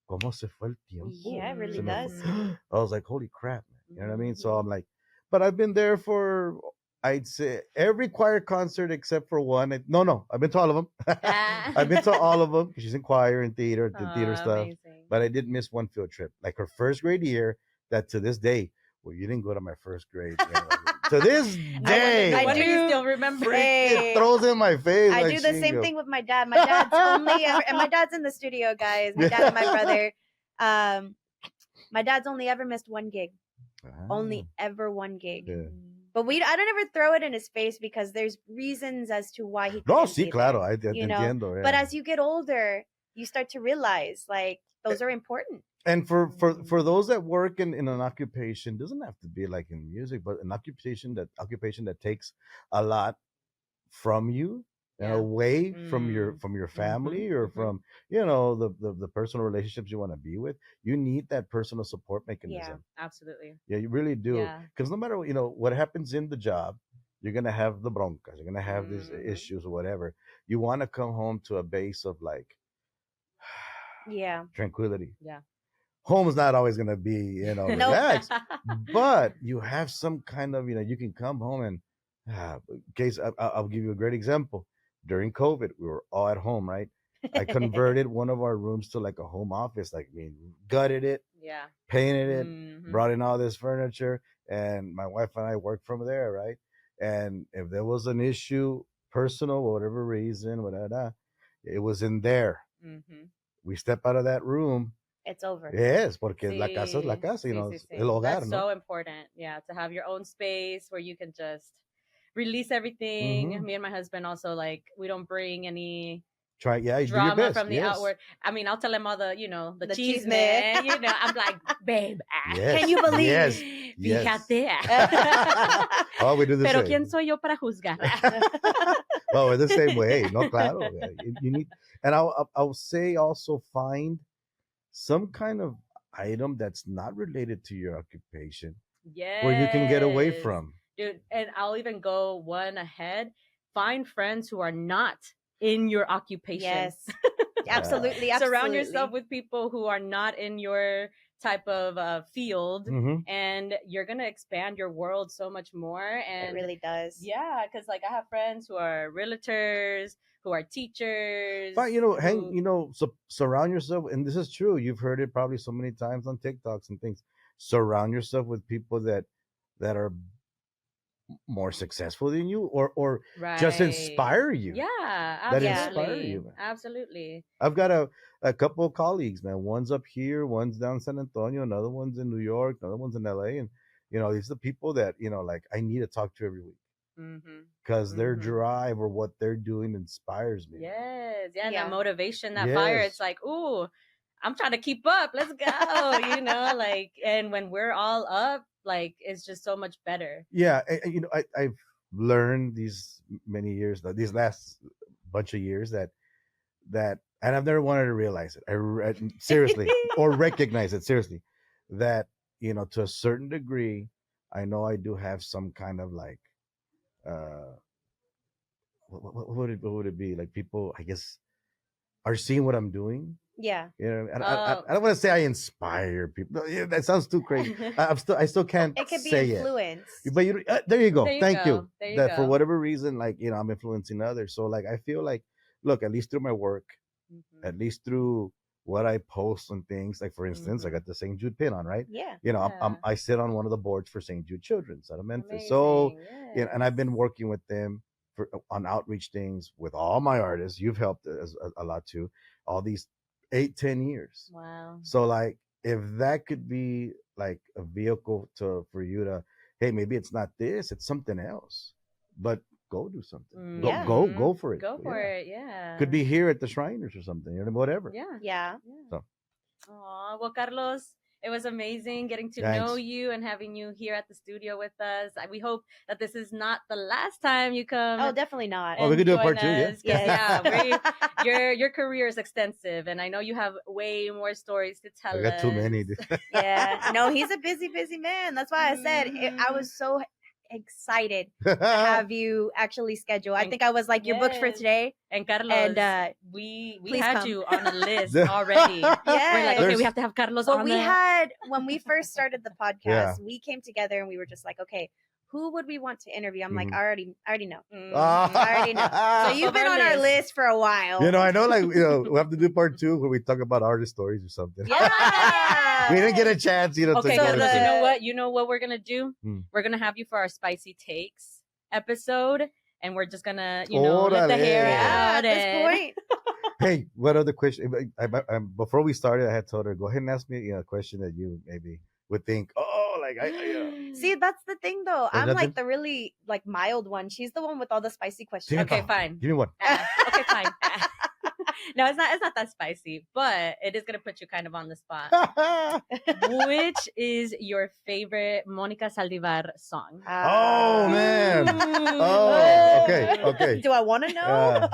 cómo se fue el tiempo? Yeah, it really does. I was like, holy crap, man. You know what I mean? So I'm like, but I've been there for, I'd say, every choir concert except for one. No, I've been to all of them. I've been to all of them. She's in choir and theater stuff. Amazing. But I did miss one field trip, like her first grade year. That to this day, well, you didn't go to my first grade. To this day, I do still remember. It throws in my face. I do the same thing with my dad. My dad's only ever, and my dad's in the studio, guys. My dad and my brother. My dad's only ever missed one gig. Only ever one gig. Yeah. But I don't ever throw it in his face because there's reasons as to why he. No, sí, claro, I entiendo. Yeah. But as you get older, you start to realize like those are important. And for those that work in an occupation, doesn't have to be like in music, but an occupation that takes a lot from you and away from your family or from the personal relationships you want to be with. You need that personal support mechanism. Yeah, absolutely. Yeah, you really do. Because no matter what happens in the job, you're gonna have the broncas, you're gonna have these issues or whatever. You want to come home to a base of like tranquility. Yeah. Home is not always going to be, relaxed, but you have some kind of, you can come home and, in case I'll give you a great example. During COVID, we were all at home, right? I converted one of our rooms to like a home office, gutted it, painted it, brought in all this furniture, and my wife and I worked from there, right? And if there was an issue, personal, whatever reason, whatever, it was in there. Mm-hmm. We step out of that room. It's over. Yes, porque la casa es la casa, el hogar. That's so important. Yeah, to have your own space where you can just release everything. Mm-hmm. Me and my husband also, we don't bring any drama from the outward. I mean, I'll tell him all the cheese man. I'm like, babe, can you believe? Yes. Fíjate. Oh, we do the Pero same. ¿quién soy yo para juzgar? Oh, we're the same way. No, claro. You need, and I'll say also find some kind of item that's not related to your occupation. Yes. Where you can get away from. Dude, and I'll even go one ahead. Find friends who are not in your occupation. Yes. Absolutely. Surround yourself with people who are not in your type of field, and you're going to expand your world so much more. And it really does. Yeah, because I have friends who are realtors, who are teachers. But surround yourself, and this is true. You've heard it probably so many times on TikToks and things. Surround yourself with people that are more successful than you, or just Right. inspire you. Yeah, That absolutely. inspire you, man. Absolutely. I've got a couple of colleagues, man. One's up here, one's down San Antonio, another one's in New York, another one's in LA, and these are the people that like I need to talk to every week Mm-hmm. because their Mm-hmm. drive or what they're doing inspires me. Yes. Yeah, Yeah. that motivation, that fire. It's Yes. like, ooh, I'm trying to keep up. Let's go. Like, and when we're all up, like, it's just so much better. Yeah, and I've learned these many years, these last bunch of years that and I've never wanted to realize it. Seriously, or recognize it seriously, that to a certain degree, I know I do have some kind of like, uh, what would it be? Like people, I guess, are seeing what I'm doing. Yeah. And I don't want to say I inspire people. No, that sounds too crazy. I still can't. It could be say influence. But there you go. There you Thank go. you. There you That for go. whatever reason, like I'm influencing others. So like I feel like, look, at least through my work, Mhm. at least through what I post on things, like for instance, I Mhm. got the St. Jude pin on, right? Yeah. Yeah. I sit on one of the boards for St. Jude Children's out of Memphis. So Amazing. and I've been working with them on outreach things with all my artists. You've helped a lot too. All these 8-10 years. Wow. So like if that could be like a vehicle for you to, hey, maybe it's not this, it's something else, but go do something. Yeah. Go for it. Go for it. Yeah. Could be here at the Shriners or something, whatever. Yeah. Yeah. So. Aw, well, Carlos, it was amazing getting to Thanks. know you and having you here at the studio with us. We hope that this is not the last time you come. Oh, definitely not. Oh, we could do a part two, yeah. Yeah. Your career is extensive, and I know you have way more stories to tell I got too us. many. Yeah. No, he's a busy man. That's why I said I was so excited to have you actually schedule. I think I was like, you're booked for Yes. today. And Carlos, And, we please had come. you on a list already. We're like, okay, There's- we have to have Carlos Well, on we the had when we first started the podcast, Yeah. we came together and we were just like, okay, who would we want to interview? I'm like, Mhm. I already know. Mhm. I already know. So So you've been on our list for a while. I know, like we have to do part 2 where we talk about artist stories or something. Yeah. We didn't get a chance, to Okay, go Carlos, into- you know what? You know what we're gonna do? Hmm. We're gonna have you for our spicy takes episode, and we're just gonna, let the hair Órale. Yeah, out. at this point. Hey, what other question? Before we started, I had told her, go ahead and ask me a question that you maybe would think, like See, that's the thing though. There's I'm nothing? like the really like mild one. She's the one with all the spicy questions. Okay, fine. Give me one. Okay, fine. No, it's not that spicy, but it is gonna put you kind of on the spot. Which is your favorite Monica Saldivar song? Oh, man. Ooh. Oh, okay. Do I want to know?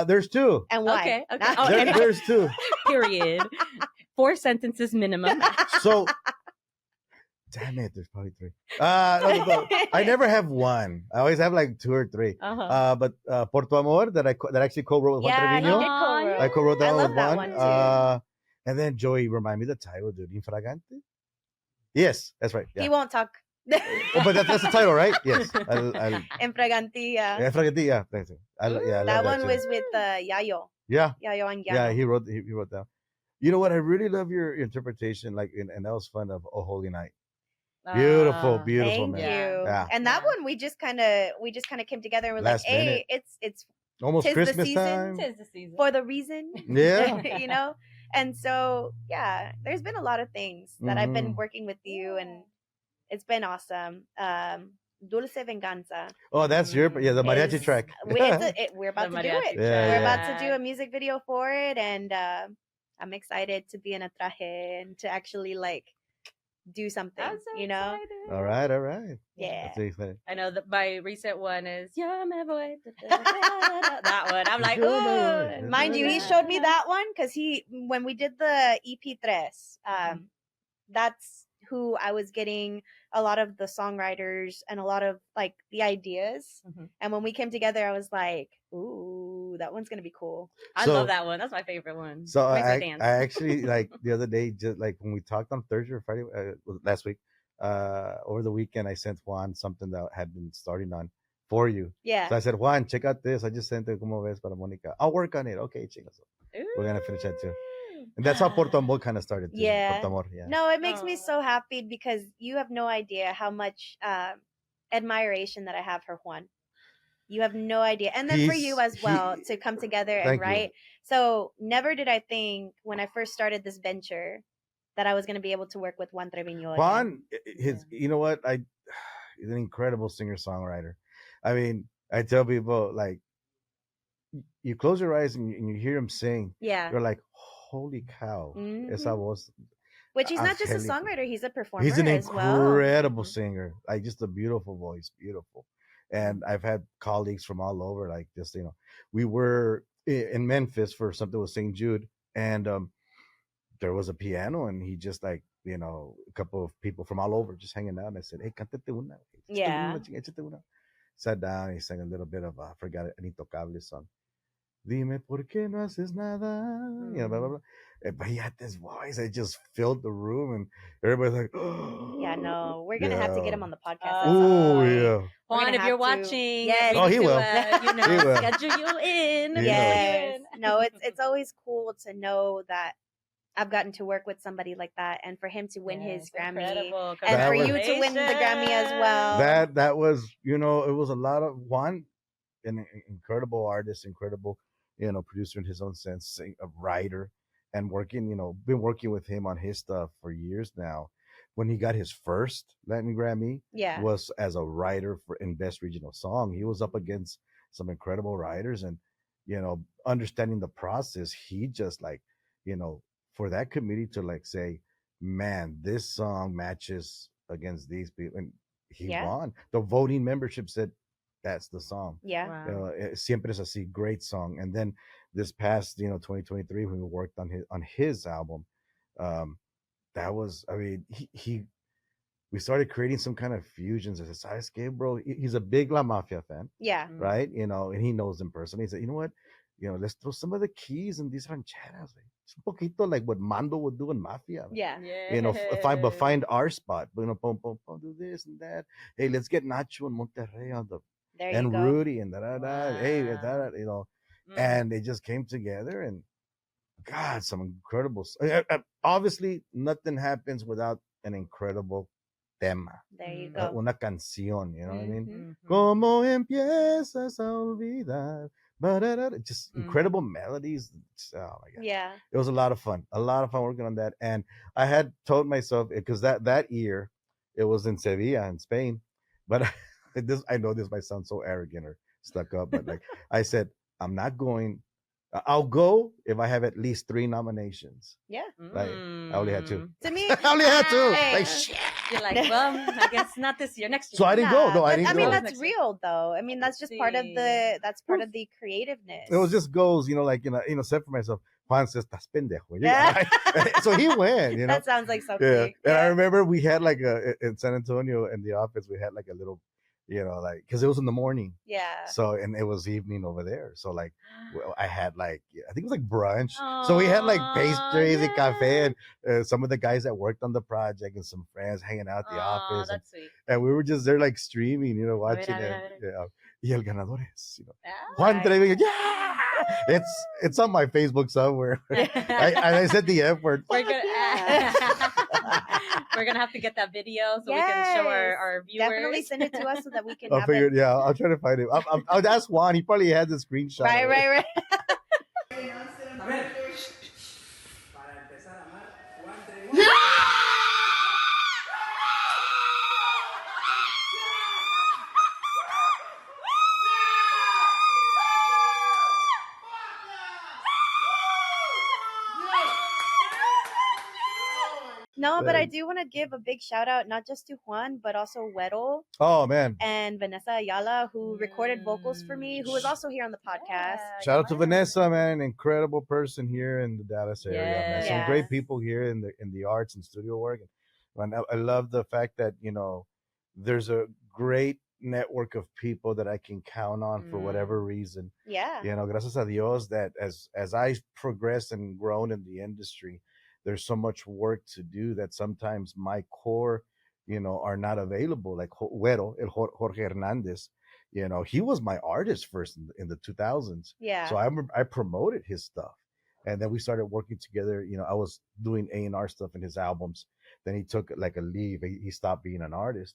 There's two. And why? Okay. Nah. Oh, and- There's two. Period. 4 sentences minimum. So, damn it, there's probably three. No, I never have one. I always have like 2 or 3. Uh-huh. But Por Tu Amor that I actually co-wrote with Juan Yeah, he did Trevino. co-wrote. I co-wrote that I one love with that Juan. one, too. And then Joey, remind me the title, dude. Infragante? Yes, that's right. He Yeah. won't talk. Oh, but that's the title, right? Yes. Empragantilla. Infragante, yeah. Thanks. I love That one too. was with Yayo. Yeah. Yayo and Yayo. Yeah, he wrote down. You know what? I really love your interpretation, and that was fun of Oh Holy Night. Beautiful, beautiful, Thank man. you. Yeah. And that one we just kind of came together and we're Last like, hey, minute. it's Almost Tis the Christmas season. time. Tis the season. for the reason. Yeah. And so yeah, there's been a lot of things that I've been working with you, and it's been awesome. Dulce Venganza. Oh, that's the mariachi is- track. We're about The to do mariachi it. Yeah, We're yeah. about to do a music video for it, and I'm excited to be in a traje and to actually like do something. I'm so excited. All right. Yeah. That's exciting. I know that my recent one is Yo me voy. That one. I'm like, ooh. Mind you, he showed me that one because when we did the EP3, that's who I was getting a lot of the songwriters and a lot of like the ideas. Mhm. And when we came together, I was like, ooh, that one's gonna be cool. I So- love that one. That's my favorite one. So Makes me I dance. actually like the other day, just like when we talked on Thursday or Friday last week, over the weekend, I sent Juan something that had been starting on for you. Yeah. So I said, Juan, check out this. I just sent it. Como ves para Monica? I'll work on it. Okay, chingazo. We're gonna finish that too. And that's how Porto Amor kind of started too. Yeah. Porto Amor, yeah. No, it makes me so happy because you have no idea how much admiration that I have for Juan. You have no idea. And then for you as well to come together and write. So never did I think when I first started this venture that I was going to be able to work with Juan Treviño. Juan, you know what? He's an incredible singer-songwriter. I mean, I tell people, like, you close your eyes and you hear him sing. Yeah. You're like, holy cow. Esa voz. Which he's not just a songwriter, he's a performer. He's an incredible well. singer. Like, just a beautiful voice, beautiful. And I've had colleagues from all over, like, just, we were in Memphis for something with St. Jude, and there was a piano, and he just, like, a couple of people from all over just hanging out, and I said, hey, cántate una. Yeah. Sat down, and he sang a little bit of, I forgot it, an Intocable song. Dime por qué no haces nada. Blah, blah, blah. But he had this voice. It just filled the room, and everybody's like, oh. Yeah, no, we're going to have to get him on the podcast. Oh, yeah. Juan, if you're watching, yes. He will. He will. Schedule you in. Yes. No, it's always cool to know that I've gotten to work with somebody like that, and for him to win his Grammy, and for you to win the Grammy as well. That was, it was a lot of Juan, an incredible artist, incredible, producer in his own sense, a writer, and working, been working with him on his stuff for years now. When he got his first Latin Grammy, was as a writer in Best Regional Song. He was up against some incredible writers, and understanding the process, he just like, for that committee to like say, man, this song matches against these people, and he won. The voting membership said that's the song. Yeah. Wow. Siempre es así, great song. And then this past, 2023, when we worked on his album, that was, I mean, we started creating some kind of fusions. I said, ¿sabes qué, bro? He's a big La Mafia fan. Yeah. Right? And he knows them personally. He said, you know what? Let's throw some of the keys in these rancheras. It's un poquito like what Mando would do in Mafia. Yeah. Find our spot. Do this and that. Hey, let's get Nacho and Monterrey on the, and Rudy and Hey, and they just came together, and God, some incredible. Obviously, nothing happens without an incredible tema. There you go. Una canción, you know what I mean? Como empiezas a olvidar. Just incredible melodies. Oh my God. Yeah. It was a lot of fun working on that. And I had told myself, because that year it was in Sevilla in Spain, but I know this might sound so arrogant or stuck up, but like I said, I'm not going. I'll go if I have at least 3 nominations. Yeah. Like I only had 2. To me, I only had 2. Hey. Like shit. You're like, well, I guess not this year, next year. So I didn't go. No, I didn't go. I mean, that's real though. I mean, that's just part of the creativeness. It was just goals, like, said for myself, Juan says, "Estás pendejo." Yeah. So he went, That sounds like something. Yeah. And I remember we had like in San Antonio in the office, we had like a little, like, because it was in the morning. Yeah. So, and it was evening over there. So like, I had like, I think it was like brunch. So we had like pastries and cafe, and some of the guys that worked on the project and some friends hanging out at the office. That's sweet. And we were just there like streaming, watching it. Yeah. Y el ganador es, Juan Right. Treviño. Yeah. It's on my Facebook somewhere. I said the F word. We're gonna have to get that video so we can show our viewers. Definitely send it to us so that we can. I'll figure it. Yeah, I'll try to find it. I'll ask Juan. He probably has a screenshot. Right. No, but I do want to give a big shout out, not just to Juan, but also Weddle. Oh, man. And Vanessa Ayala, who recorded vocals for me, who was also here on the podcast. Shout out to Vanessa, man. An incredible person here in the Dallas area. Man. Some great people here in the arts and studio work. And I love the fact that, there's a great network of people that I can count on for whatever reason. Yeah. Gracias a Dios that as I progressed and grown in the industry, there's so much work to do that sometimes my core, are not available. Like Jorge Hernandez, he was my artist first in the 2000s. Yeah. So I promoted his stuff. And then we started working together. I was doing A&R stuff in his albums. Then he took like a leave. He stopped being an artist.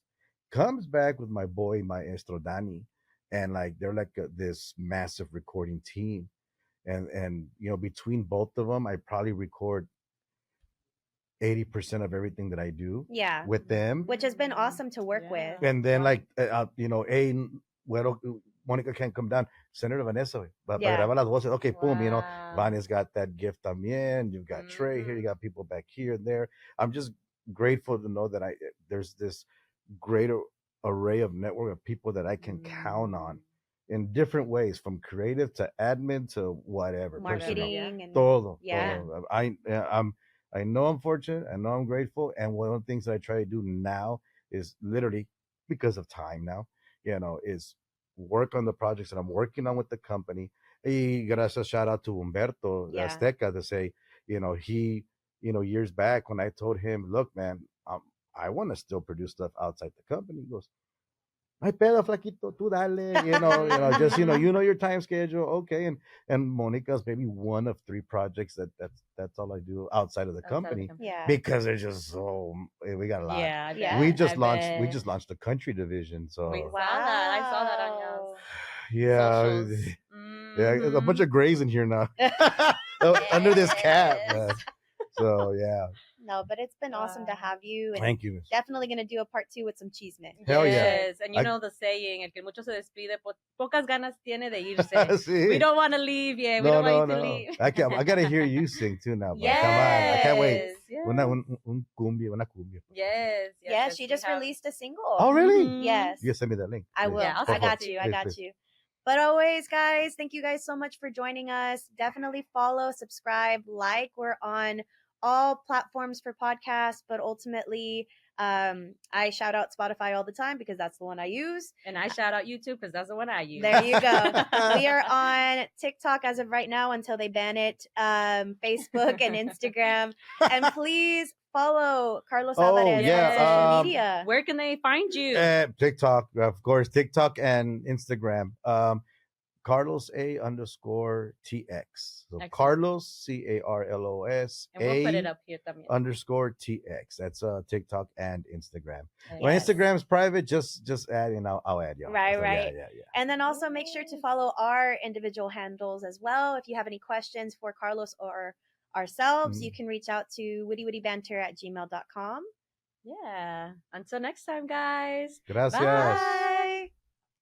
Comes back with my boy Maestro Dani, and like they're like this massive recording team. And between both of them, I probably record 80% of everything that I do. Yeah. With them, which has been awesome to work with. And then well, Monica can't come down. Senator Vanessa, but graba las voces. Okay, boom. Vanessa's got that gift también. You've got Trey here. You got people back here and there. I'm just grateful to know that there's this greater array of network of people that I can count on in different ways, from creative to admin to whatever, marketing and todo. I know I'm fortunate. I know I'm grateful. And one of the things that I try to do now is literally, because of time now, is work on the projects that I'm working on with the company. Y gracias, shout out to Humberto Azteca to say, he, years back when I told him, look, man, I want to still produce stuff outside the company. He goes, "Ay pedo, flaquito, tú dale," just your time schedule, okay. And Monica's maybe one of 3 projects that's all I do outside of the company, because they're just so we got a lot. Yeah. We just launched the country division, so I saw that on your yeah, a bunch of grays in here now under this cap. So yeah. No, but it's been awesome to have you. And thank you. Definitely going to do a part 2 with some chisme. Hell yeah. And you know the saying, el que mucho se despide, pocas ganas tiene de irse. We don't want to leave yet. We don't want you to leave. I got to hear you sing too now. Yes. Come on. I can't wait. Yes. Una cumbia. Yes. She just released a single. Oh, really? Mm-hmm. Yes. You send me that link. I will. Yeah, I got you. But always, guys, thank you guys so much for joining us. Definitely follow, subscribe, like. We're on all platforms for podcasts, but ultimately, I shout out Spotify all the time because that's the one I use. And I shout out YouTube because that's the one I use. There you go. We are on TikTok as of right now until they ban it, Facebook and Instagram. And please follow Carlos Alvarez on social media. Where can they find you? TikTok, of course, TikTok and Instagram. Carlos _TX. So excellent. Carlos CARLOS and we'll put it up here _TX. That's TikTok and Instagram. Yes. When Instagram's private, just add and I'll add y'all. Right. Yeah. And then also make sure to follow our individual handles as well. If you have any questions for Carlos or ourselves, you can reach out to wittybanter@gmail.com. Yeah. Until next time, guys. Gracias. Bye.